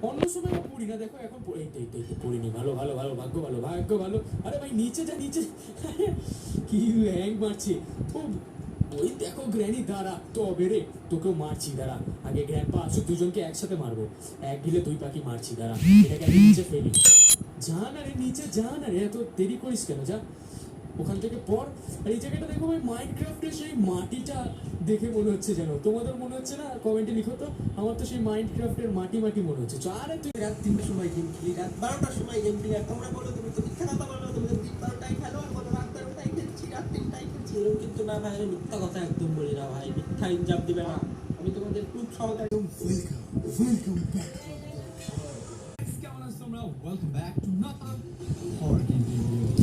অন্য সময় পড়ি না, দেখো এখন পড়িনি। ভালো ভালো ভালো, ভাগ্য ভালো, ভাগ্য ভালো। আরে ভাই নিচে যা, নিচে। কি হ্যাং মারছে ও। ওই দেখো গ্র্যানি, দাঁড়া তবে রে, তোকেও মারছি দাঁড়া। আগে গ্র্যান্ডপা আসো, দুজনকে একসাথে মারবো। এক ঢিলে দুই পাখি মারছি দাঁড়া। এটাকে আমি নিচে ফেলি। যা না রে নিচে, যা না রে, এত দেরি করিস কেন, যা ওখান থেকে পর। আর এই জায়গাটা দেখো ভাই, মাইনক্রাফটের সেই মাটিটা দেখে মনে হচ্ছে যেন, তোমাদের মনে হচ্ছে না? কমেন্টে লিখো তো। আমার তো সেই মাইনক্রাফটের মাটি মাটি মনে হচ্ছে। আরে তুই রাত 3টার সময় গেম খেলি, রাত 12টার সময় গেম খেলি, আর তোমরা বলো তুমি তো মিথ্যা কথা বলো, তুমি তো দিন 12টায় খেলো, আর বলো রাত 12টায় খেলছি, রাত 3টায় খেলছি। এরকম কিন্তু না ভাই, আমি মিথ্যা কথা একদম বলি না ভাই, মিথ্যা ইনজাম দিবে না। আমি তোমাদের প্রুফ সহকারে Welcome back. কেমন আছো তোমরা? Welcome back to another horror game video.